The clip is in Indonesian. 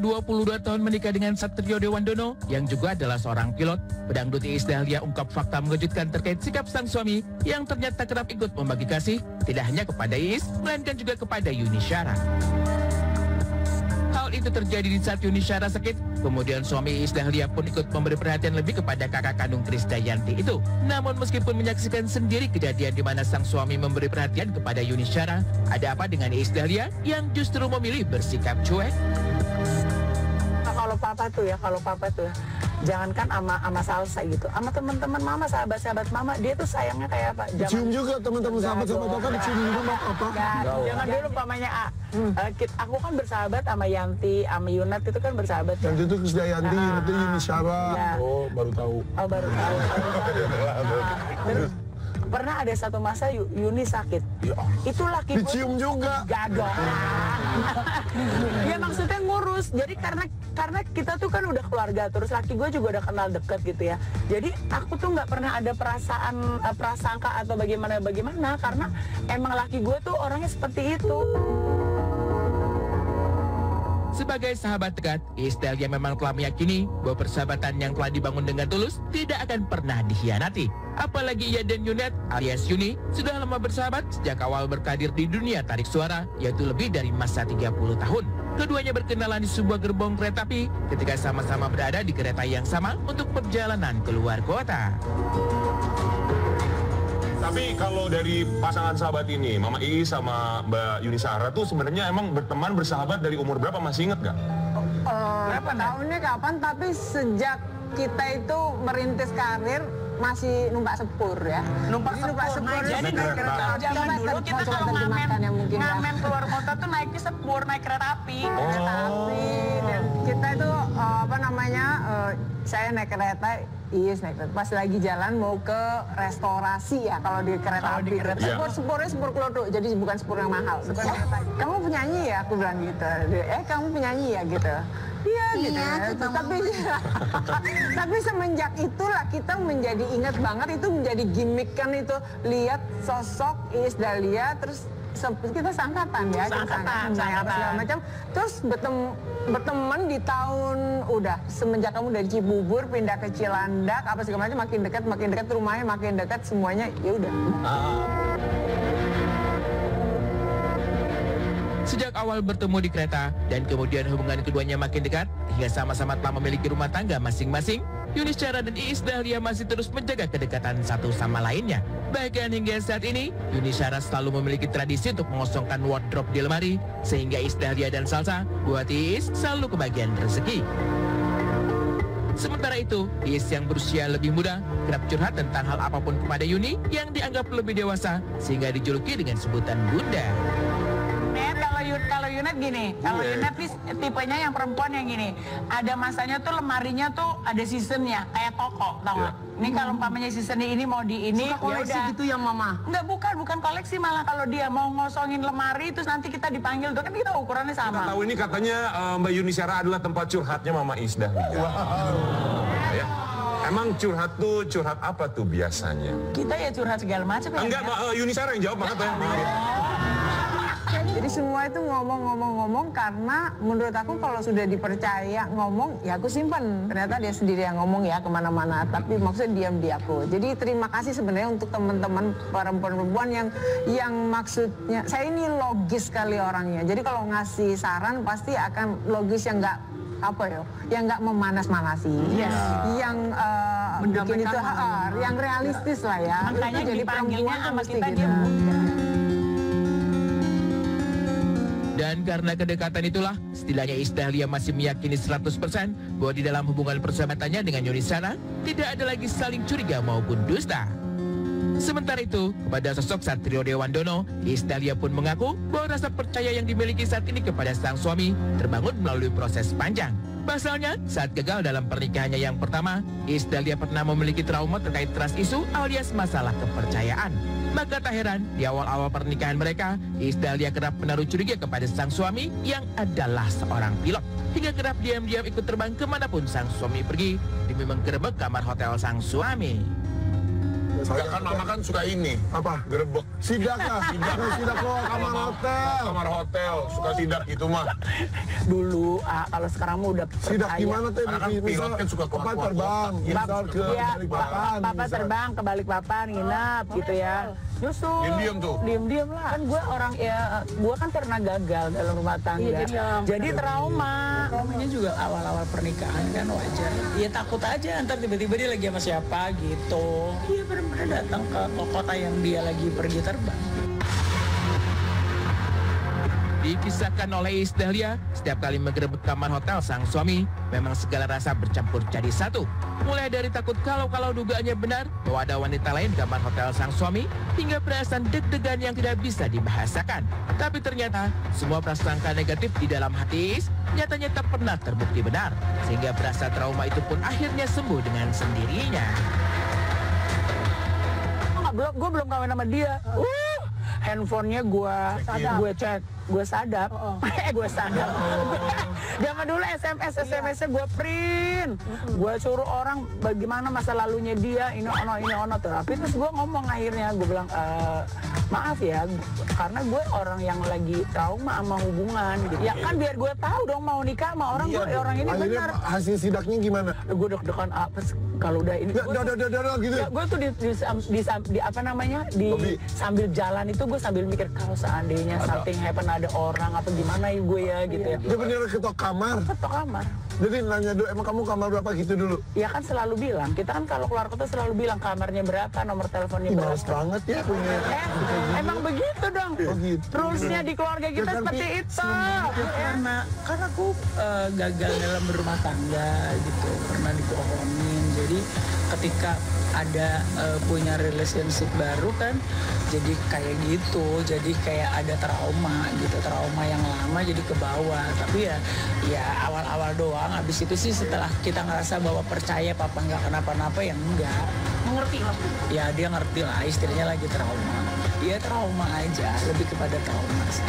22 tahun menikah dengan Satrio Dewandono yang juga adalah seorang pilot, pedangdut Iis Dahlia ungkap fakta mengejutkan terkait sikap sang suami yang ternyata kerap ikut membagi kasih tidak hanya kepada Iis, melainkan juga kepada Yuni Syara. Hal itu terjadi di saat Yuni Syara sakit, kemudian suami Iis Dahlia pun ikut memberi perhatian lebih kepada kakak kandung Krisdayanti itu. Namun meskipun menyaksikan sendiri kejadian di mana sang suami memberi perhatian kepada Yuni Syara, ada apa dengan Iis Dahlia yang justru memilih bersikap cuek? Kalau papa tuh jangankan sama Salsa gitu, sama teman-teman mama, sahabat-sahabat mama, dia tuh sayangnya kayak apa? Cium juga teman-teman sahabat kan dicium juga apa? Jangan dulu pamannya aku kan bersahabat sama Yanti, sama Yunat itu kan bersahabat. Yanti itu Krisdayanti, Yunat itu Yuni Syara. Oh, baru tahu. Baru tahu. Terus pernah ada satu masa Yuni sakit. Ya. Itu laki gue dicium juga. Gak dong. Ya maksudnya ngurus. Jadi karena kita tuh kan udah keluarga, terus laki gue juga udah kenal deket gitu ya. Jadi aku tuh nggak pernah ada prasangka atau bagaimana karena emang laki gue tuh orangnya seperti itu. Sebagai sahabat dekat, Iis Dahlia memang telah meyakini bahwa persahabatan yang telah dibangun dengan tulus tidak akan pernah dikhianati. Apalagi ia dan Yunet alias Yuni sudah lama bersahabat sejak awal berkarir di dunia tarik suara, yaitu lebih dari masa 30 tahun. Keduanya berkenalan di sebuah gerbong kereta api ketika sama-sama berada di kereta yang sama untuk perjalanan keluar kota. Tapi kalau dari pasangan sahabat ini, Mama Iis sama Mbak Yuni Syara tuh sebenarnya emang berteman bersahabat dari umur berapa, masih inget gak? Berapa tahunnya kapan, tapi sejak kita itu merintis karir masih numpak sepur ya. Numpak sepur. Jadi naik kereta. Zaman dulu kita kalau ngamen keluar kota tuh naiknya sepur, naik kereta api. Dan kita itu saya naik kereta, Iis naik kereta. Pas lagi jalan mau ke restorasi ya kalau di kereta api. Sepurnya sepur kelodok, jadi bukan sepur yang mahal. Kamu penyanyi ya, aku bilang gitu. Kamu penyanyi ya gitu. Iya gitu ya. Tapi semenjak itulah kita menjadi ingat banget, itu menjadi gimmick kan itu, lihat sosok Iis Dahlia, terus kita sangkatan ya, sangkatan segala macam. Terus berteman di tahun udah semenjak kamu dari Cibubur pindah ke Cilandak apa segala macam, makin dekat rumahnya, makin dekat semuanya, ya udah. Sejak awal bertemu di kereta dan kemudian hubungan keduanya makin dekat hingga sama-sama telah memiliki rumah tangga masing-masing, Yuni Syara dan Iis Dahlia masih terus menjaga kedekatan satu sama lainnya. Bahkan hingga saat ini, Yuni Syara selalu memiliki tradisi untuk mengosongkan wardrobe di lemari, sehingga Iis Dahlia dan Salsa buat Iis selalu kebagian rezeki. Sementara itu, Iis yang berusia lebih muda kerap curhat tentang hal apapun kepada Yuni yang dianggap lebih dewasa, sehingga dijuluki dengan sebutan Bunda. Kalau Yunet gini, kalau Yunet nih tipenya yang perempuan yang gini, ada masanya tuh lemarinya tuh ada seasonnya, kayak toko, tau gak? Ini kalau umpamanya season ini mau di ini, suka koleksi gitu ya mama? Enggak, bukan koleksi, malah kalau dia mau ngosongin lemari, terus nanti kita dipanggil, tuh kan kita ukurannya sama. Kita tahu ini katanya Mbak Yuni Syara adalah tempat curhatnya Mama Iis Dahlia. Ya. Emang curhat apa tuh biasanya? Kita ya curhat segala macam ya. Enggak, Yuni Syara yang jawab banget ya. Jadi semua itu ngomong karena menurut aku kalau sudah dipercaya ngomong, ya aku simpan. Ternyata dia sendiri yang ngomong ya kemana-mana, tapi maksudnya diam di aku. Jadi terima kasih sebenarnya untuk teman-teman perempuan-perempuan yang maksudnya, saya ini logis sekali orangnya. Jadi kalau ngasih saran pasti akan logis, yang nggak yang nggak memanas-manasi, yang bikin itu yang realistis lah ya. Makanya jadi dipanggilnya sama kita gitu. Dan karena kedekatan itulah, setidaknya Iis Dahlia masih meyakini 100% bahwa di dalam hubungan persahabatannya dengan Yuni Syara tidak ada lagi saling curiga maupun dusta. Sementara itu, kepada sosok Satrio Dewandono, Iis Dahlia pun mengaku bahwa rasa percaya yang dimiliki saat ini kepada sang suami terbangun melalui proses panjang. Pasalnya, saat gagal dalam pernikahannya yang pertama, Iis Dahlia pernah memiliki trauma terkait trust issue alias masalah kepercayaan. Maka tak heran, di awal-awal pernikahan mereka, Iis Dahlia kerap menaruh curiga kepada sang suami yang adalah seorang pilot. Hingga kerap diam-diam ikut terbang kemanapun sang suami pergi demi menggerebek kamar hotel sang suami. Saya kan mama kan suka ini. Apa? Gerebek. Sidak lah. Sidak kok kamar hotel. Kamar hotel, suka sidak gitu mah. Dulu, kalau sekarang mah udah Sidak percaya. gimana teh? Karena kan pilot kan suka keluar terbang. Misal ke Iya, Balikpapan. Papa terbang ke Balikpapan, nginap gitu ya. Nyusul. Diam-diam tuh. Diam-diam lah. Kan gue orang ya, gue kan pernah gagal dalam rumah tangga. Jadi trauma. Traumanya juga awal-awal pernikahan kan wajar. Ya takut aja ntar tiba-tiba dia lagi sama siapa gitu. Iya benar-benar datang ke kota yang dia lagi pergi terbang. Dikisahkan oleh Iis Dahlia, setiap kali menggerebek kamar hotel sang suami, memang segala rasa bercampur jadi satu. Mulai dari takut kalau dugaannya benar bahwa ada wanita lain di kamar hotel sang suami, hingga perasaan deg-degan yang tidak bisa dibahasakan. Tapi ternyata semua prasangka negatif di dalam hati Iis nyatanya tak pernah terbukti benar, sehingga berasa trauma itu pun akhirnya sembuh dengan sendirinya. Gue belum kawin sama dia. Handphonenya gue cek, gue sadap. Gue sadap. Zaman dulu SMS-nya gue print. Gue suruh orang bagaimana masa lalunya dia, ini ono. Tapi terus gue ngomong akhirnya, gue bilang, maaf ya, karena gue orang yang lagi trauma sama hubungan. Gitu. Ya kan biar gue tahu dong mau nikah sama orang, orang ini benar. Hasil sidaknya gimana? Gue deg-degan apa kalau udah ini. Gitu. Ya, gue tuh di apa namanya, sambil jalan itu gue sambil mikir kalau seandainya something happen, ada orang apa gimana ya gue ya gitu ya. Dia bener ketok kamar. Ketok kamar. Jadi nanya dulu, emang kamu kamar berapa gitu dulu? Ya kan selalu bilang, kita kan kalau keluar kota selalu bilang kamarnya berapa, nomor teleponnya berapa. Males banget ya punya. Emang begitu dong. Begitu. Rulesnya di keluarga kita seperti itu. Karena aku gagal dalam berumah tangga gitu, pernah dibohongin. Jadi ketika ada punya relationship baru kan, jadi kayak gitu, jadi kayak ada trauma gitu, trauma yang lama jadi ke bawah. Tapi ya awal-awal doang. Habis itu sih setelah kita ngerasa bahwa percaya papa nggak kenapa-napa, ya enggak. Mengerti lah. Ya dia ngerti lah, istrinya lagi trauma. Ya trauma aja, lebih kepada trauma sih.